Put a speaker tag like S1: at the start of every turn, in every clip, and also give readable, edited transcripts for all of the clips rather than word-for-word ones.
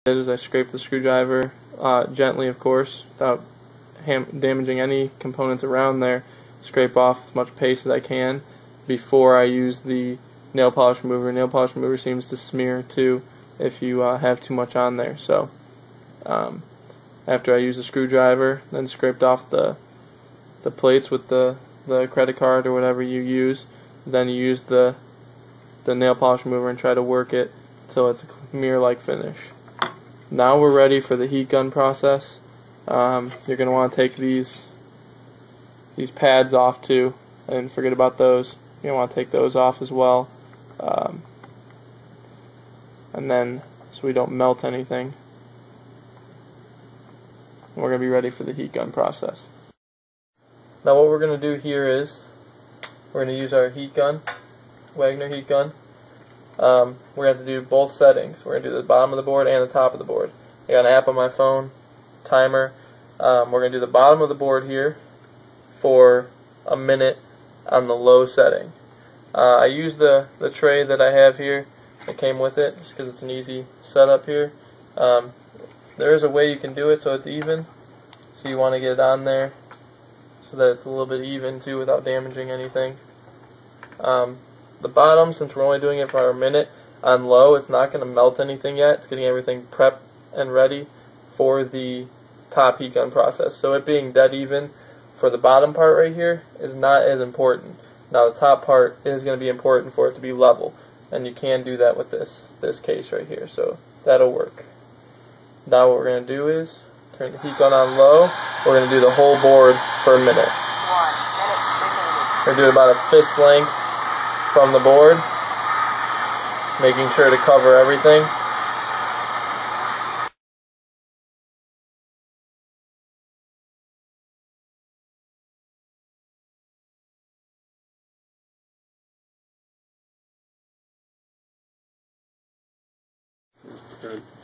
S1: Is I scrape the screwdriver gently, of course, without damaging any components around there. Scrape off as much paste as I can before I use the nail polish remover. Nail polish remover seems to smear too if you have too much on there. So after I use the screwdriver, then scraped off the plates with the credit card or whatever you use, then you use the nail polish remover and try to work it until it's a mirror-like finish. Now we're ready for the heat gun process. You're going to want to take these pads off too, and forget about those. You're going to want to take those off as well, and then so we don't melt anything. And we're going to be ready for the heat gun process. Now what we're going to do here is we're going to use our heat gun, Wagner heat gun. We're going to have to do both settings. We're going to do the bottom of the board and the top of the board. I got an app on my phone, timer. We're going to do the bottom of the board here for a minute on the low setting. I use the tray that I have here that came with it just because it's an easy setup here. There is a way you can do it so it's even. So you want to get it on there so that it's a little bit even too without damaging anything. The bottom, since we're only doing it for a minute on low, it's not going to melt anything yet. It's getting everything prepped and ready for the top heat gun process. So it being dead even for the bottom part right here is not as important. Now the top part is going to be important for it to be level, and you can do that with this case right here. So that'll work. Now what we're going to do is turn the heat gun on low. We're going to do the whole board for a minute. We're going to do it about a fist length from the board, making sure to cover everything.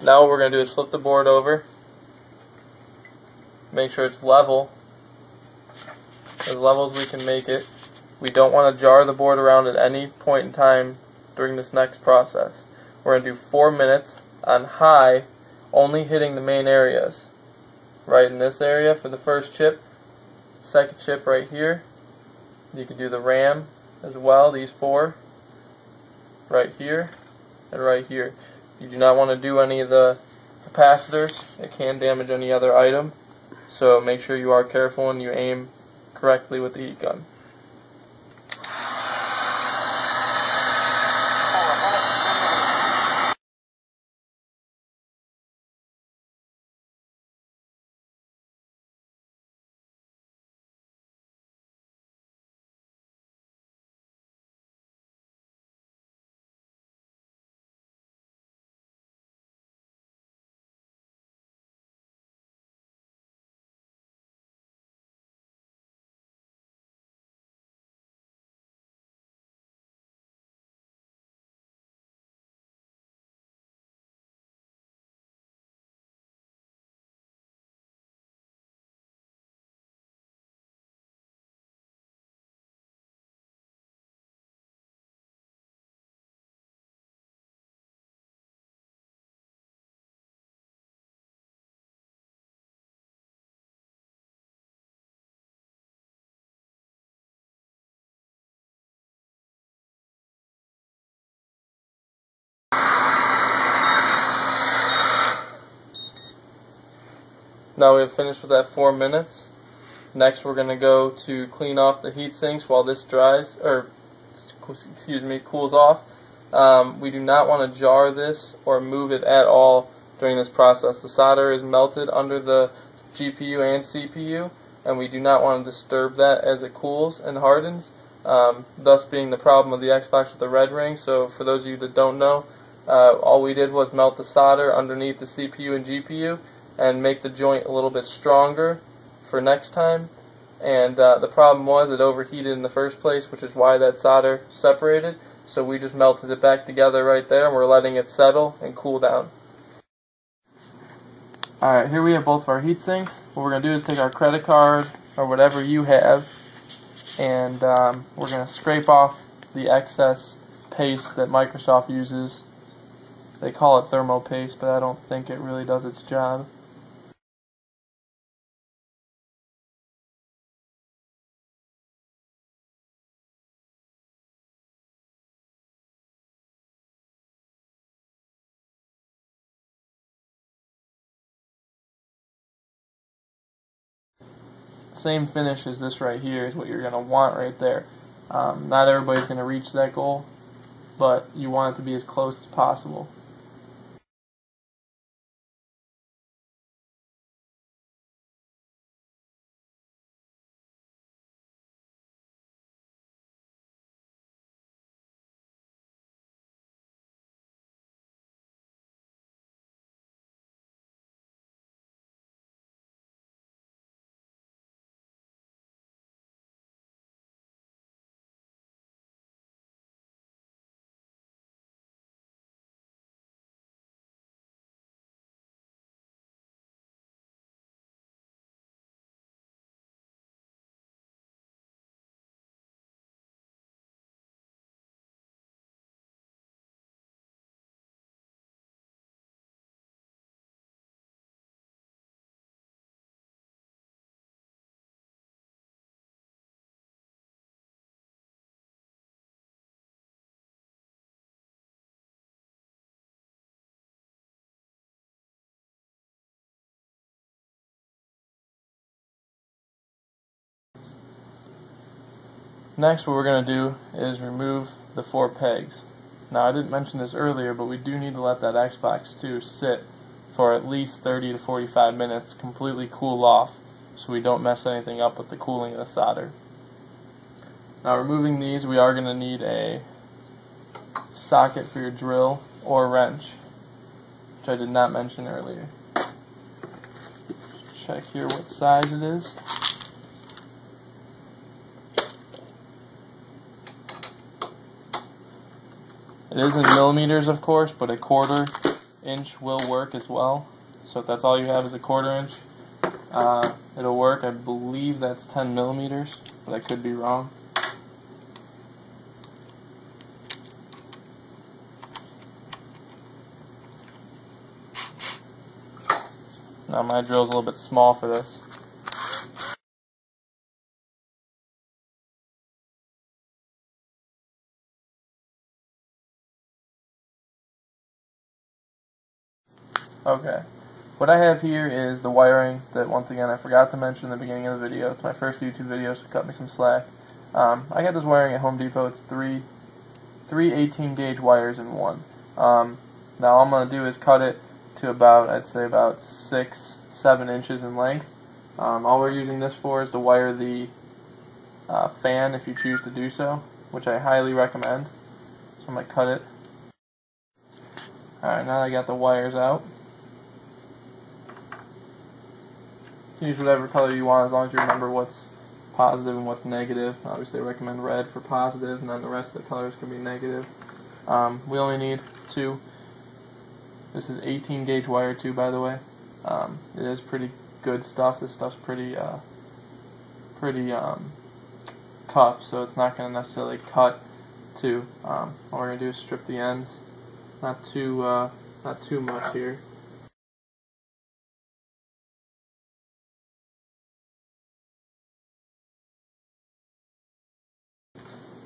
S1: Now what we're going to do is flip the board over, make sure it's level as we can make it. We don't want to jar the board around at any point in time during this next process. We're going to do 4 minutes on high, only hitting the main areas. Right in this area for the first chip, second chip right here. You can do the ram as well, these 4, right here and right here. You do not want to do any of the capacitors. It can damage any other item. So make sure you are careful and you aim correctly with the heat gun. Now we have finished with that 4 minutes. Next we're going to go to clean off the heat sinks while this dries, or cools off. We do not want to jar this or move it at all during this process. The solder is melted under the GPU and CPU, and we do not want to disturb that as it cools and hardens, thus being the problem of the Xbox with the red ring. So for those of you that don't know, all we did was melt the solder underneath the CPU and GPU and make the joint a little bit stronger for next time. And the problem was it overheated in the first place, which is why that solder separated. So we just melted it back together right there, and we're letting it settle and cool down. Alright, here we have both of our heat sinks. What we're going to do is take our credit card or whatever you have, and we're going to scrape off the excess paste that Microsoft uses They call it thermal paste, but I don't think it really does its job. Same finish as this right here is what you're going to want right there. Not everybody's going to reach that goal, but you want it to be as close as possible. Next, what we're going to do is remove the 4 pegs. Now, I didn't mention this earlier, but we do need to let that Xbox 2 sit for at least 30 to 45 minutes, completely cool off, so we don't mess anything up with the cooling of the solder. Now, removing these, we are going to need a socket for your drill or wrench, which I did not mention earlier. Check here what size it is. It is in millimeters, of course, but a 1/4 inch will work as well. So if that's all you have is a 1/4 inch, it'll work. I believe that's 10 millimeters, but I could be wrong. Now my drill's a little bit small for this. Okay, what I have here is the wiring that, once again, I forgot to mention in the beginning of the video. It's my first YouTube video, so cut me some slack. I got this wiring at Home Depot. It's three 18-gauge wires in one. Now all I'm going to do is cut it to about, I'd say about 6-7 inches in length. All we're using this for is to wire the fan if you choose to do so, which I highly recommend. So I'm going to cut it. Alright, now that I got the wires out, use whatever color you want as long as you remember what's positive and what's negative. Obviously I recommend red for positive, and then the rest of the colors can be negative. We only need 2. This is 18-gauge wire too, by the way. It is pretty good stuff. This stuff's pretty tough, so it's not going to necessarily cut too. All we're going to do is strip the ends. Not too much here.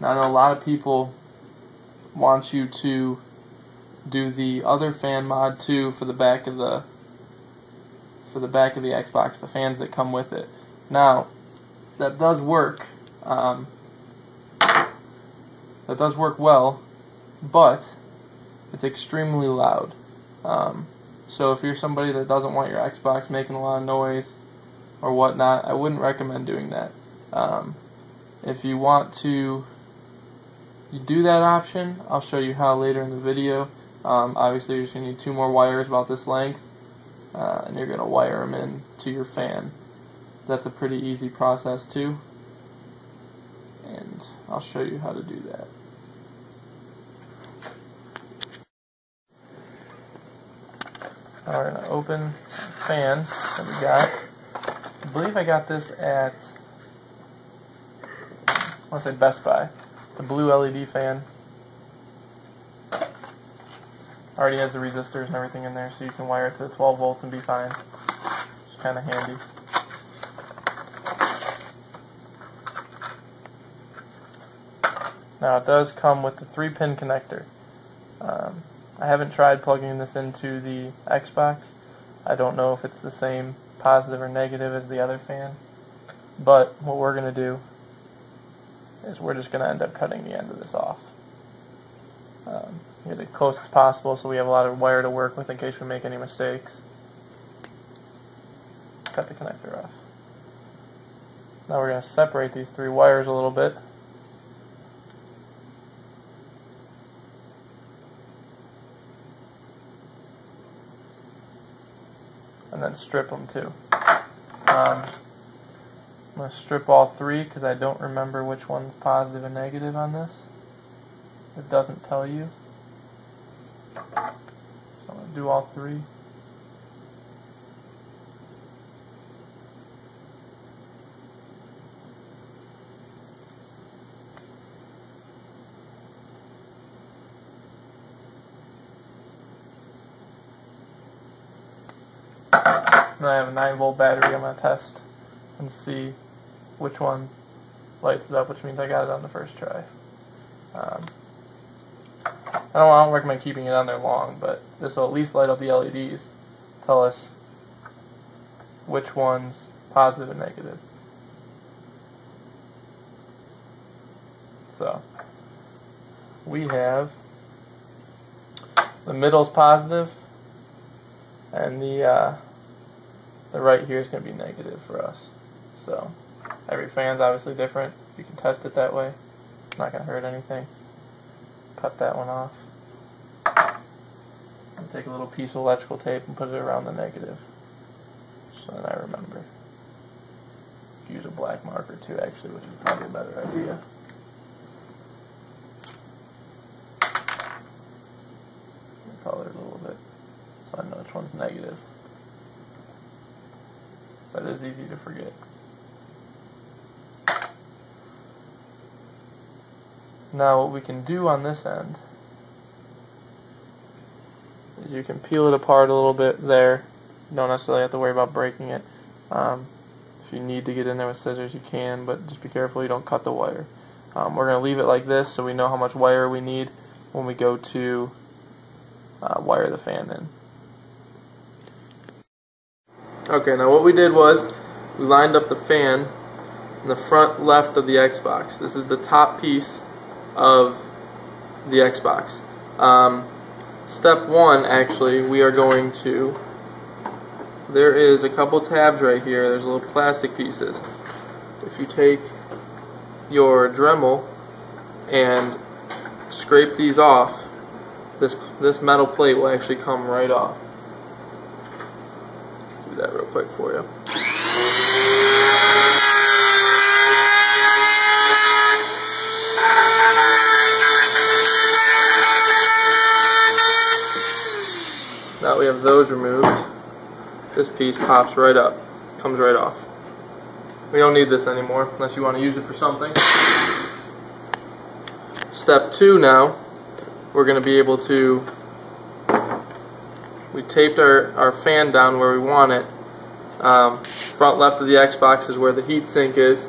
S1: Now I know a lot of people want you to do the other fan mod too for the back of the Xbox, the fans that come with it. Now that does work. That does work well, but it's extremely loud. So if you're somebody that doesn't want your Xbox making a lot of noise or whatnot, I wouldn't recommend doing that. If you want to do that option, I'll show you how later in the video. Obviously you're just going to need 2 more wires about this length, and you're going to wire them in to your fan. That's a pretty easy process too, and I'll show you how to do that. Now we're going to open the fan that we got. I believe I got this at, I want to say Best Buy. The blue LED fan. already has the resistors and everything in there, so you can wire it to 12 volts and be fine. It's kind of handy. Now it does come with the 3-pin connector. I haven't tried plugging this into the Xbox. I don't know if it's the same positive or negative as the other fan. But what we're going to do is we're just going to end up cutting the end of this off. Get it as close as possible so we have a lot of wire to work with in case we make any mistakes. Cut the connector off. Now we're going to separate these 3 wires a little bit. And then strip them too. I'm going to strip all 3 because I don't remember which one's positive and negative on this. It doesn't tell you. So I'm going to do all 3. And I have a 9-volt battery I'm going to test and see which one lights it up, which means I got it on the first try. I don't recommend keeping it on there long, but this will at least light up the LEDs, tell us which one's positive and negative. So we have the middle's positive, and the right here is going to be negative for us. So every fan's obviously different. You can test it that way. It's not going to hurt anything. Cut that one off. And take a little piece of electrical tape and put it around the negative. So then I remember. Use a black marker too, actually, which is probably a better idea. Color it a little bit so I know which one's negative. That is easy to forget. Now what we can do on this end is you can peel it apart a little bit there. You don't necessarily have to worry about breaking it. If you need to get in there with scissors, you can, but just be careful you don't cut the wire. We're going to leave it like this so we know how much wire we need when we go to wire the fan in. Okay, now what we did was we lined up the fan in the front left of the Xbox. This is the top piece of the Xbox. Step 1, actually, we are going to, there is a couple tabs right here. There's little plastic pieces. If you take your Dremel and scrape these off, this metal plate will actually come right off. Do that real quick for you. Now we have those removed. This piece pops right up, comes right off. We don't need this anymore unless you want to use it for something. Step 2 now, we're going to be able to, we taped our fan down where we want it. Front left of the Xbox is where the heat sink is,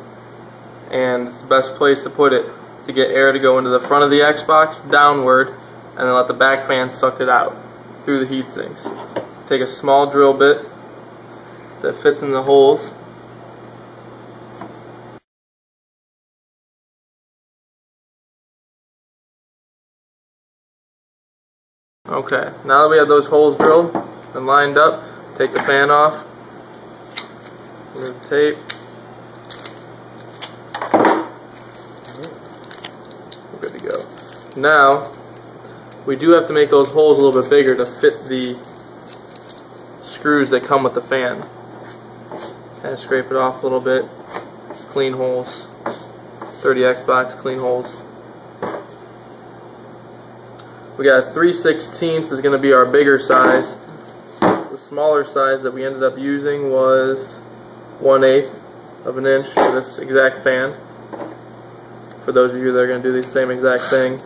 S1: and it's the best place to put it to get air to go into the front of the Xbox downward, and then let the back fan suck it out through the heat sinks. Take a small drill bit that fits in the holes. Okay, now that we have those holes drilled and lined up, take the fan off, remove the tape. We're good to go. Now, we do have to make those holes a little bit bigger to fit the screws that come with the fan. Kind of scrape it off a little bit. Clean holes. 30 Xbox, clean holes. We got 3/16 is going to be our bigger size. The smaller size that we ended up using was 1/8 of an inch for this exact fan. For those of you that are going to do the same exact thing.